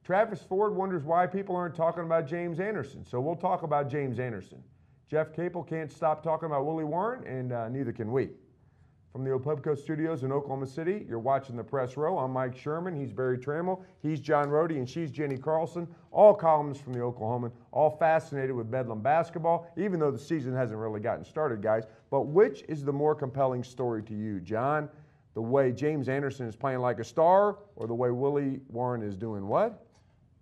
Travis Ford wonders why people aren't talking about James Anderson. So we'll talk about James Anderson. Jeff Capel can't stop talking about Willie Warren, and neither can we. From the Opubco Studios in Oklahoma City, you're watching The Press Row. I'm Mike Sherman. He's Barry Trammell. He's John Rohde, and she's Jenny Carlson. All columnists from the Oklahoman, all fascinated with Bedlam basketball, even though the season hasn't really gotten started, guys. But which is the more compelling story to you, John? The way James Anderson is playing like a star, or the way Willie Warren is doing what?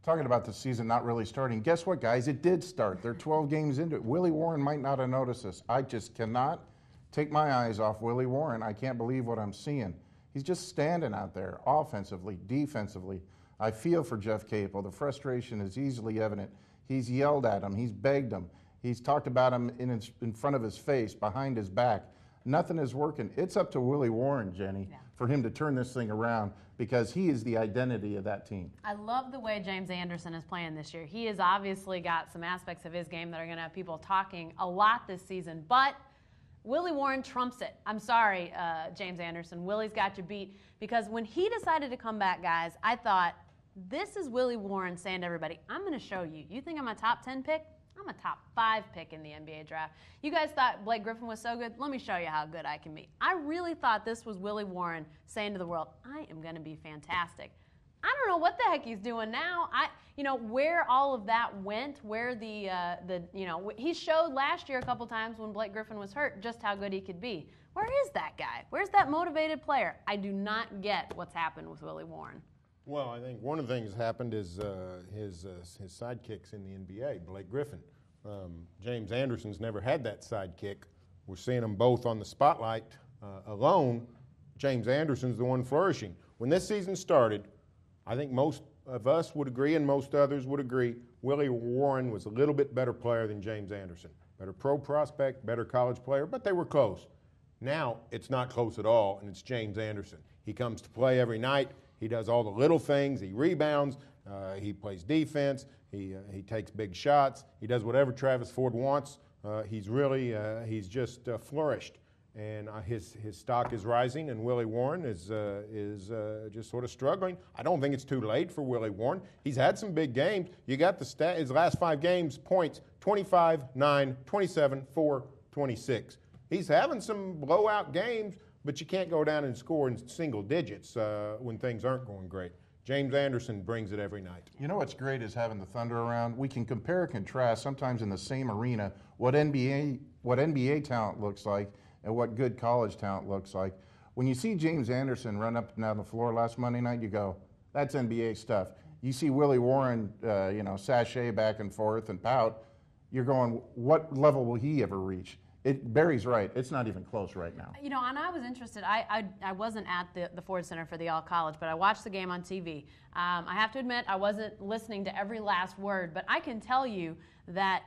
Talking about the season not really starting. Guess what, guys? It did start. They're 12 games into it. Willie Warren might not have noticed this. I just cannot take my eyes off Willie Warren. I can't believe what I'm seeing. He's just standing out there offensively, defensively. I feel for Jeff Capel. The frustration is easily evident. He's yelled at him. He's begged him. He's talked about him in front of his face, behind his back. Nothing is working. It's up to Willie Warren, Jenny, for him to turn this thing around, because he is the identity of that team. I love the way James Anderson is playing this year. He has obviously got some aspects of his game that are going to have people talking a lot this season, but Willie Warren trumps it. I'm sorry, James Anderson. Willie's got you beat, because when he decided to come back, guys, I thought, this is Willie Warren saying to everybody, I'm going to show you. You think I'm a top 10 pick? I'm a top 5 pick in the NBA draft. You guys thought Blake Griffin was so good? Let me show you how good I can be. I really thought this was Willie Warren saying to the world, I am going to be fantastic. I don't know what the heck he's doing now. Where all of that went, where he showed last year a couple times when Blake Griffin was hurt just how good he could be. Where is that guy? Where's that motivated player? I do not get what's happened with Willie Warren. Well, I think one of the things that happened is his sidekicks in the NBA, Blake Griffin. James Anderson's never had that sidekick. We're seeing them both on the spotlight alone. James Anderson's the one flourishing. When this season started, I think most of us would agree, and most others would agree, Willie Warren was a little bit better player than James Anderson. Better pro prospect, better college player, but they were close. Now it's not close at all, and it's James Anderson. He comes to play every night. He does all the little things. He rebounds. He plays defense. He takes big shots. He does whatever Travis Ford wants. He's just flourished, and his stock is rising. And Willie Warren is just sort of struggling. I don't think it's too late for Willie Warren. He's had some big games. You got the stat. His last 5 games, points: 25, 9, 27, 4, 26. He's having some blowout games, but you can't go down and score in single digits when things aren't going great. James Anderson brings it every night. You know what's great is having the Thunder around. We can compare and contrast sometimes in the same arena what NBA talent looks like and what good college talent looks like. When you see James Anderson run up and down the floor last Monday night, you go, that's NBA stuff. You see Willie Warren, sashay back and forth and pout, you're going, what level will he ever reach? Barry's right. It's not even close right now. And I was interested. I wasn't at the Ford Center for the All-College, but I watched the game on TV. I have to admit, I wasn't listening to every last word, but I can tell you that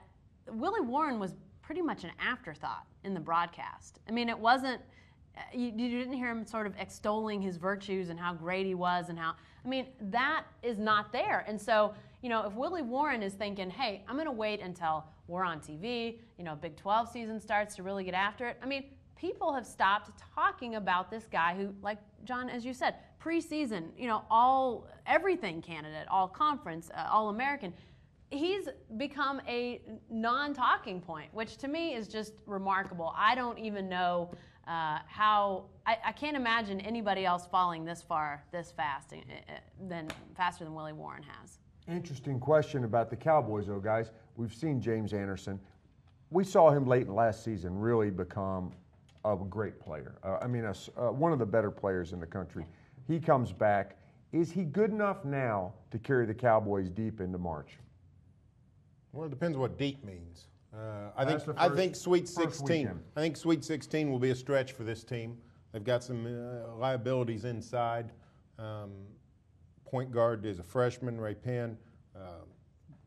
Willie Warren was pretty much an afterthought in the broadcast. I mean, it wasn't, you didn't hear him sort of extolling his virtues and how great he was and that is not there. And so, if Willie Warren is thinking, hey, I'm going to wait until we're on TV, Big 12 season starts to really get after it. People have stopped talking about this guy who, like John, as you said, preseason, all everything candidate, all conference, all American. He's become a non-talking point, which to me is just remarkable. I don't even know how I can't imagine anybody else falling this far, this fast, faster than Willie Warren has. Interesting question about the Cowboys, though, guys. We've seen James Anderson. We saw him late in last season really become a great player. One of the better players in the country. He comes back. Is he good enough now to carry the Cowboys deep into March? Well, it depends what deep means. I think Sweet 16. I think Sweet 16 will be a stretch for this team. They've got some liabilities inside. Point guard is a freshman, Ray Penn.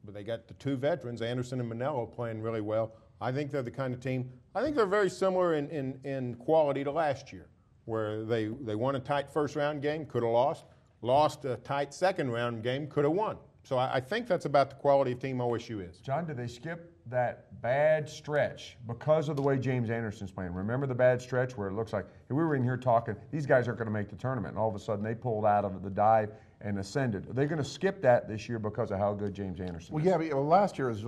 But they got the 2 veterans, Anderson and Manello, playing really well. I think they're the kind of team. I think they're very similar in quality to last year, where they won a tight first-round game, could have lost a tight second-round game, could have won. So I think that's about the quality of team OSU is. John, did they skip that bad stretch because of the way James Anderson's playing? Remember the bad stretch where it looks like we were in here talking, these guys aren't going to make the tournament, and all of a sudden they pulled out of the dive and ascended. Are they going to skip that this year because of how good James Anderson Well, is? yeah, but, last year was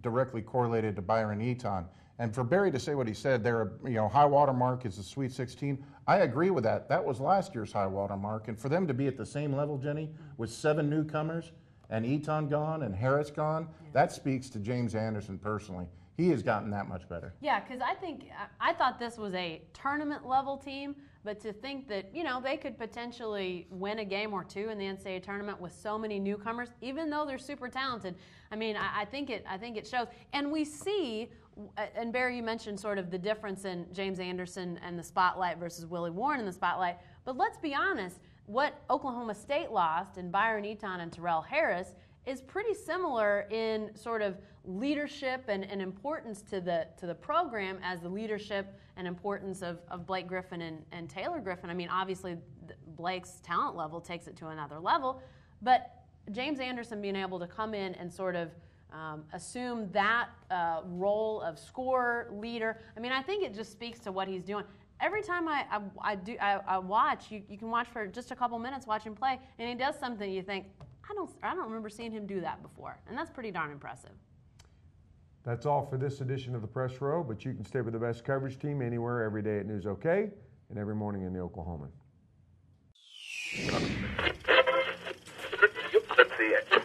directly correlated to Byron Eaton. And for Barry to say what he said, their high water mark is the Sweet 16. I agree with that. That was last year's high water mark. And for them to be at the same level, Jenny, with 7 newcomers and Eaton gone and Harris gone, that speaks to James Anderson personally. He has gotten that much better. Yeah, because I thought this was a tournament level team, but to think that they could potentially win a game or two in the NCAA tournament with so many newcomers, even though they're super talented. I mean, I think it shows, and we see. And Barry, you mentioned sort of the difference in James Anderson and the spotlight versus Willie Warren in the spotlight. But let's be honest, what Oklahoma State lost in Byron Eaton and Terrell Harris is pretty similar in sort of leadership and importance to the program as the leadership and importance of Blake Griffin and Taylor Griffin. I mean, obviously Blake's talent level takes it to another level, but James Anderson being able to come in and sort of assume that role of scorer, leader. I mean, I think it just speaks to what he's doing. Every time I watch, you can watch for just a couple minutes, watch him play, and he does something you think, I don't remember seeing him do that before, and that's pretty darn impressive. That's all for this edition of the Press Row, but you can stay with the best coverage team anywhere, every day at News OK, and every morning in the Oklahoman. Let's see it.